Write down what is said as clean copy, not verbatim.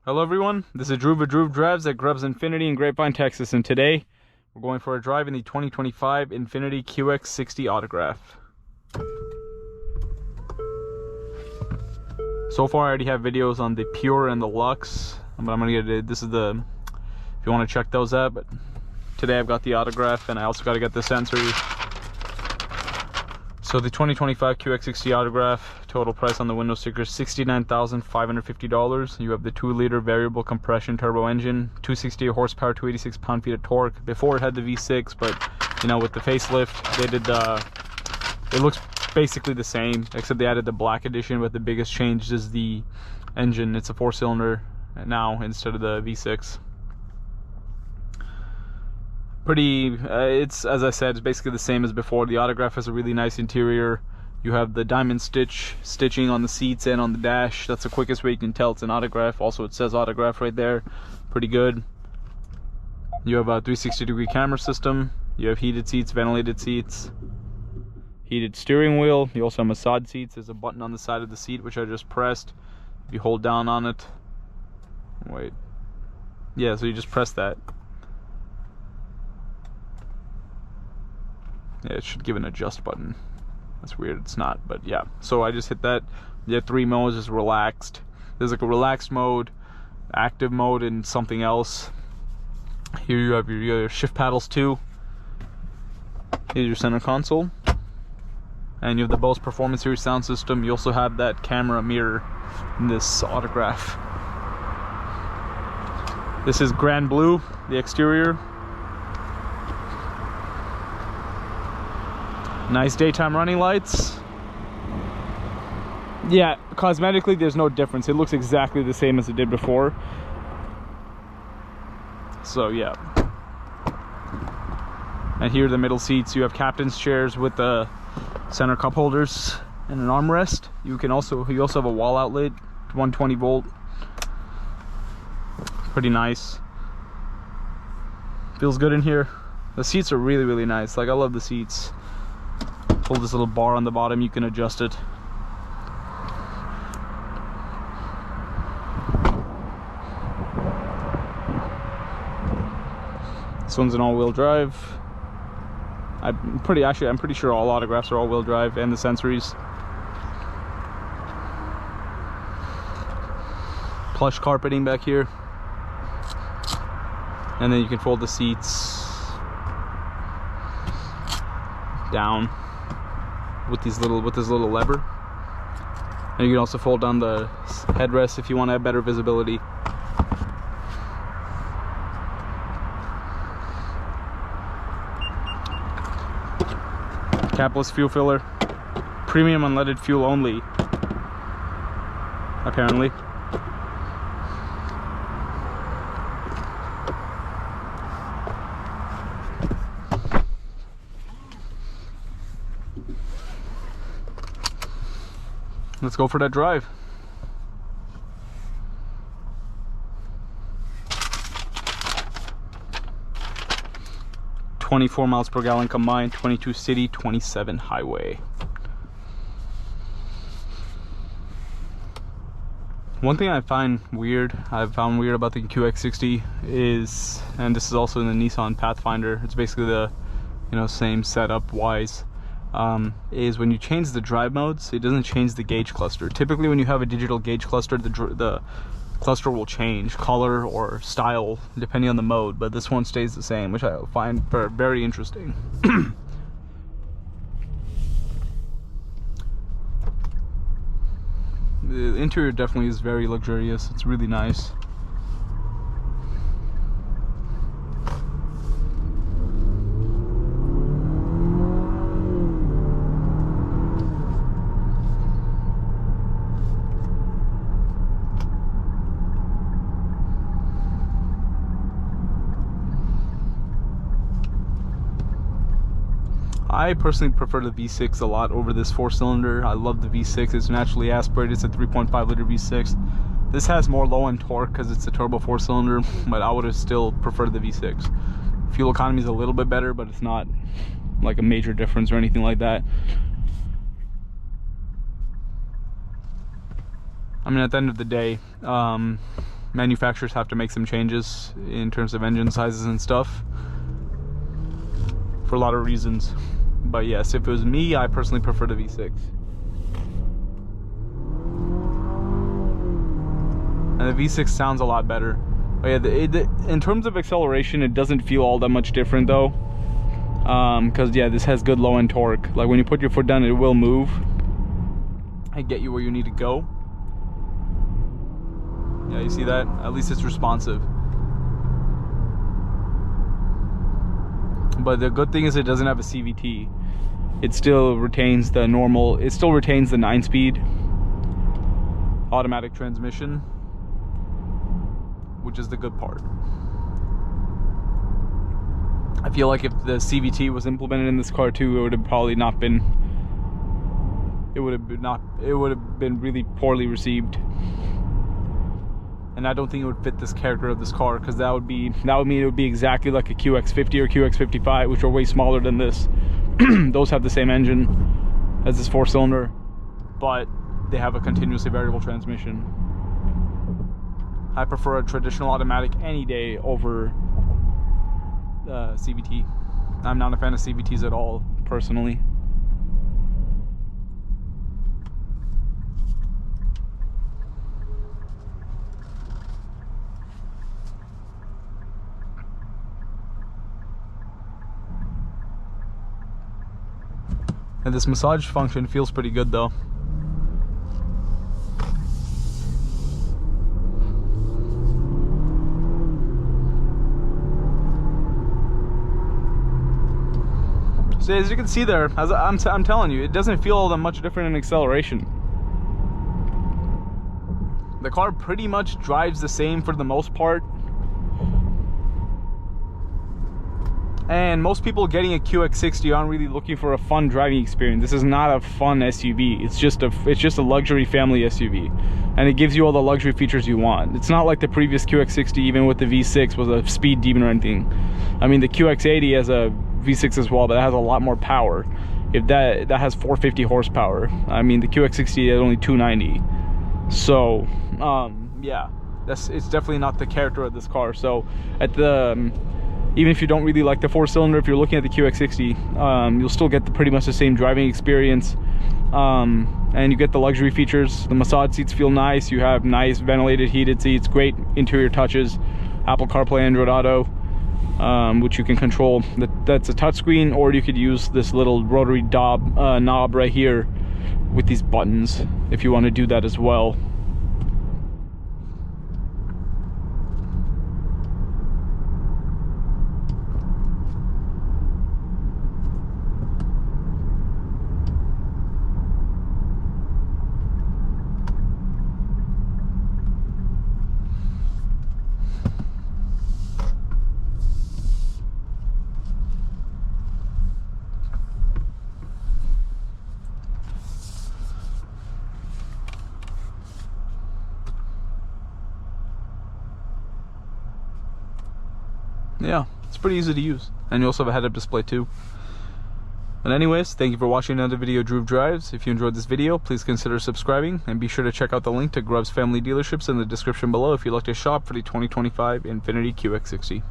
Hello everyone, this is Drew with POV Drives at Grubbs Infinity in Grapevine, Texas, and today we're going for a drive in the 2025 INFINITI QX60 Autograph. So far I already have videos on the Pure and the Luxe, but I'm going to get this is the, if you want to check those out, but today I've got the Autograph and I also got to get the Sensory. So the 2025 QX60 Autograph, total price on the window sticker is $69,550. You have the 2-liter variable compression turbo engine, 268 horsepower, 286 pound-feet of torque. Before it had the V6, but you know, with the facelift, they did it looks basically the same, except they added the black edition, but the biggest change is the engine. It's a 4-cylinder now instead of the V6. Pretty, it's, as I said, it's basically the same as before. The Autograph has a really nice interior. You have the diamond stitching on the seats and on the dash. That's the quickest way you can tell it's an Autograph. Also, it says Autograph right there. Pretty good. You have a 360-degree camera system. You have heated seats, ventilated seats, heated steering wheel. You also have massage seats. There's a button on the side of the seat which I just pressed. If you hold down on it, wait, yeah, so you just press that. Yeah, it should give an adjust button. That's weird, it's not, but yeah. So I just hit that. You have 3 modes, is relaxed. There's like a relaxed mode, active mode, and something else. Here you have your shift paddles too. Here's your center console. And you have the Bose Performance Series sound system. You also have that camera mirror in this Autograph. This is Grand Blue, the exterior. Nice daytime running lights. Yeah, cosmetically there's no difference. It looks exactly the same as it did before. So yeah. And here are the middle seats. You have captain's chairs with the center cup holders and an armrest. You also have a wall outlet, 120 volt. Pretty nice. Feels good in here. The seats are really, really nice. Like, I love the seats. Hold this little bar on the bottom, you can adjust it. This one's an all-wheel drive. I'm pretty sure all Autographs are all-wheel drive, and the Sensories. Plush carpeting back here. And then you can fold the seats down with this little lever, and you can also fold down the headrest if you want to have better visibility. Capless fuel filler, premium unleaded fuel only, apparently. Let's go for that drive. .24 miles per gallon combined, 22 city, 27 highway. One thing I found weird about the QX60 is, and this is also in the Nissan Pathfinder, it's basically the, you know, same setup wise, is when you change the drive modes, it doesn't change the gauge cluster. Typically when you have a digital gauge cluster, the cluster will change color or style depending on the mode, but this one stays the same, which I find very interesting. The interior definitely is very luxurious. It's really nice. I personally prefer the V6 a lot over this 4-cylinder. I love the V6. It's naturally aspirated. It's a 3.5 liter V6. This has more low-end torque because it's a turbo 4-cylinder, but I would have still preferred the V6. Fuel economy is a little bit better, but it's not like a major difference or anything like that. I mean, at the end of the day, manufacturers have to make some changes in terms of engine sizes and stuff for a lot of reasons. But yes, if it was me, I personally prefer the V6. And the V6 sounds a lot better. But yeah, in terms of acceleration, it doesn't feel all that much different though. Because yeah, this has good low end torque. Like when you put your foot down, it will move and get you where you need to go. Yeah, you see that? At least it's responsive. But the good thing is it doesn't have a CVT. It still retains the normal, it still retains the 9-speed automatic transmission, which is the good part. I feel like if the CVT was implemented in this car too, it would have probably not been, it would have been really poorly received. And I don't think it would fit this character of this car, because that would mean it would be exactly like a QX50 or QX55, which are way smaller than this. Those have the same engine as this 4-cylinder, but they have a continuously variable transmission. I prefer a traditional automatic any day over CVT. I'm not a fan of CVTs at all, personally. And this massage function feels pretty good though. So as you can see there, as I'm telling you, it doesn't feel all that much different in acceleration. The car pretty much drives the same for the most part. And most people getting a QX60 aren't really looking for a fun driving experience. This is not a fun SUV. It's just a luxury family SUV, and it gives you all the luxury features you want. It's not like the previous QX60, even with the V6, was a speed demon or anything. I mean, the QX80 has a V6 as well, but that has a lot more power. If that has 450 horsepower. I mean, the QX60 has only 290. So, yeah, it's definitely not the character of this car. So, even if you don't really like the 4-cylinder, if you're looking at the QX60, you'll still get pretty much the same driving experience. And you get the luxury features. The massage seats feel nice. You have nice ventilated heated seats, great interior touches, Apple CarPlay, Android Auto, which you can control. That's a touchscreen, or you could use this little rotary knob right here with these buttons if you want to do that as well. Yeah, it's pretty easy to use, and you also have a head-up display too. But anyways, thank you for watching another video of Drew Drives. If you enjoyed this video, please consider subscribing, and be sure to check out the link to Grubb's family dealerships in the description below if you'd like to shop for the 2025 INFINITI QX60.